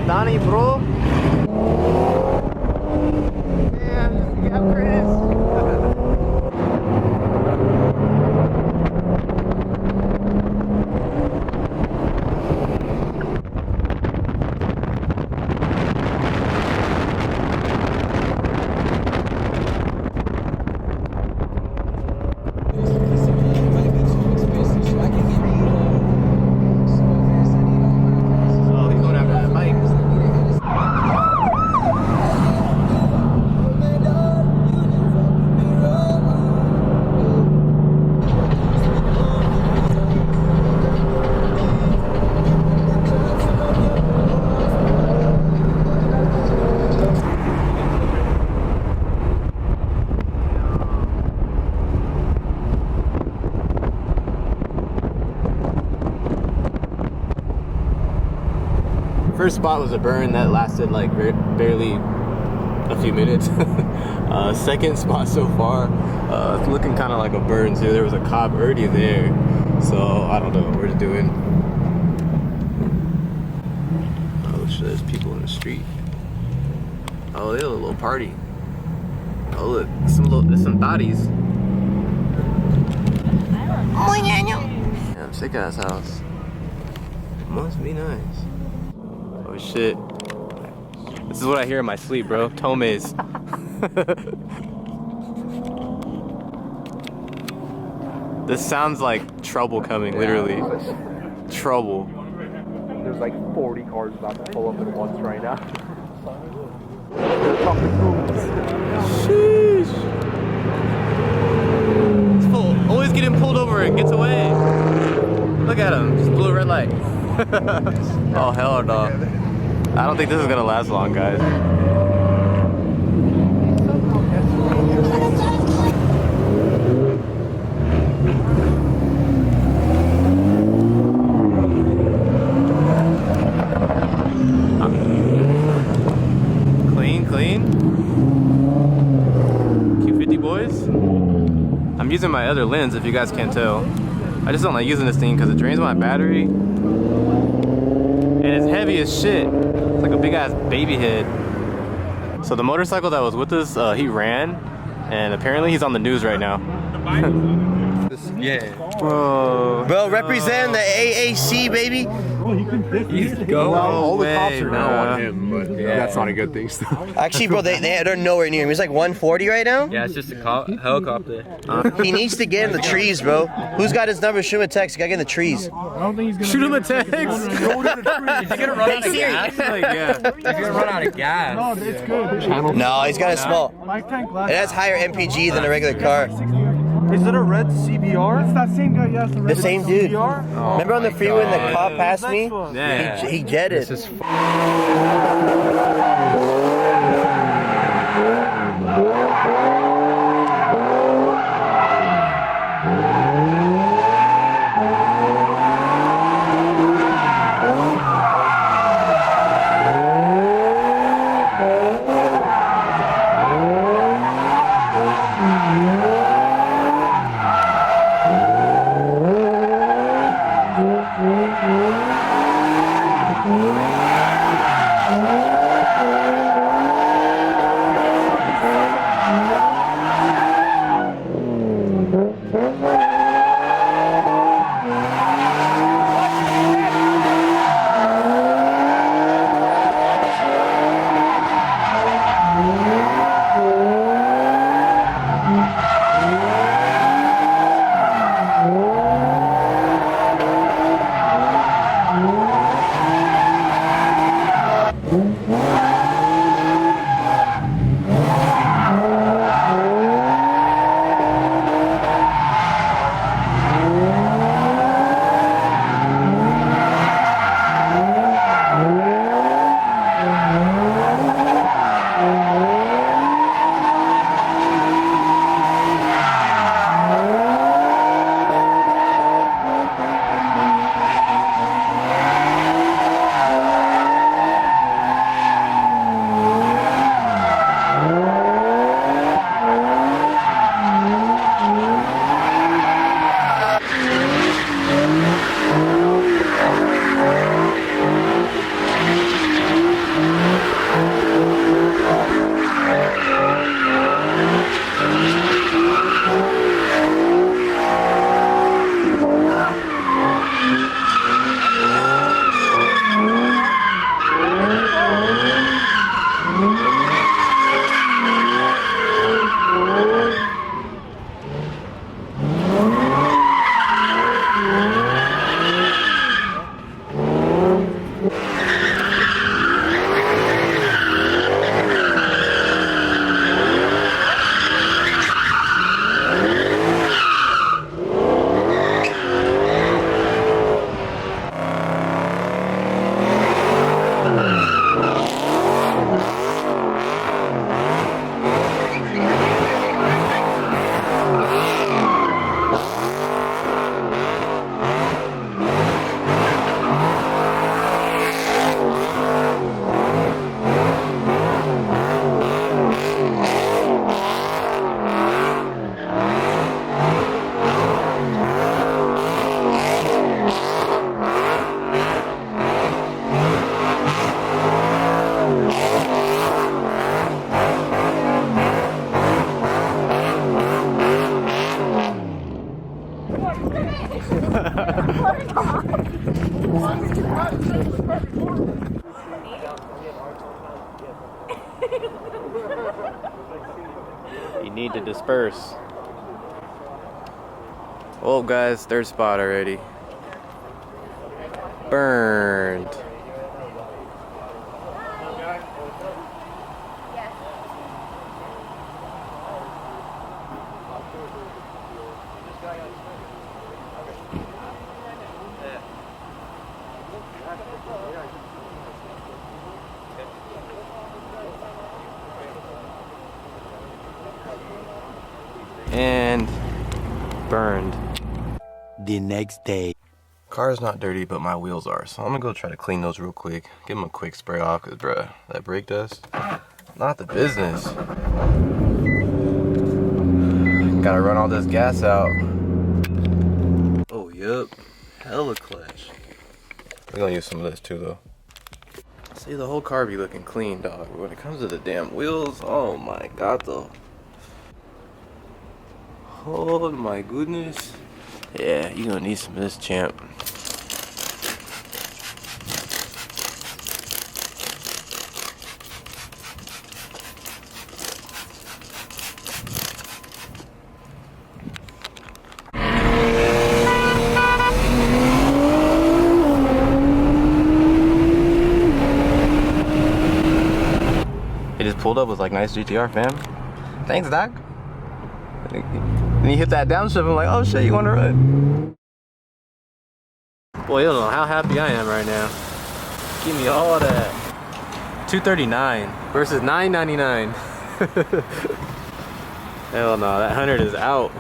Donnie, bro. Man, you got Chris. First spot was a burn that lasted like barely a few minutes. Second spot so far, it's looking kind of like a burn too. There was a cop already there, so I don't know what we're doing. Oh shit, there's people in the street. Oh, they have a little party. Oh look, there's some Thotties. Damn, sick ass house. Must be nice. Oh shit. This is what I hear in my sleep, bro. Tomes. This sounds like trouble coming, literally. Trouble. There's like 40 cars about to pull up at once right now. Sheesh. This fool always getting pulled over and gets away. Look at him, just blew a red light. Oh hell no. I don't think this is gonna last long, guys. Clean. Q50 boys. I'm using my other lens if you guys can't tell. I just don't like using this thing because it drains my battery. And it's heavy as shit. It's like a big ass baby head. So the motorcycle that was with us, he ran, and apparently he's on the news right now. Yeah. Bro, represent the AAC, baby. He's going. Well, all the cops are now on him, but that's not a good thing still. Actually, bro, they're nowhere near him. He's like 140 right now. Yeah, it's just a helicopter. He needs to get in the trees, bro. Who's got his number? Shoot him a text. He gotta get in the trees. I don't think he's gonna shoot him a text. Go to the trees. He's gonna run out of gas. Like, yeah. He's gonna run out of gas. No, it's good. No, he's got a small. It It has higher MPG than a regular car. Is it a red CBR? It's that same guy, yes. The same dude. CBR? Remember on the freeway when the cop passed me? Yeah. He jetted. This is You need to disperse. Oh, guys, third spot already. Burned. And burned. The next day. Car's not dirty, but my wheels are. So I'm gonna go try to clean those real quick. Give them a quick spray off, cause bruh, that brake dust, not the business. Gotta run all this gas out. Oh, yep. Hella clutch. We're gonna use some of this too, though. See, the whole car be looking clean, dog. But when it comes to the damn wheels, oh my god, though. Oh my goodness. Yeah, you're gonna need some of this, champ. He just pulled up with like nice GTR, fam. Thanks, Doc. Then he hit that downshift. I'm like, oh shit, you want to run? Boy, you don't know how happy I am right now. Give me all of that. 239 versus 999. Hell no, that 100 is out.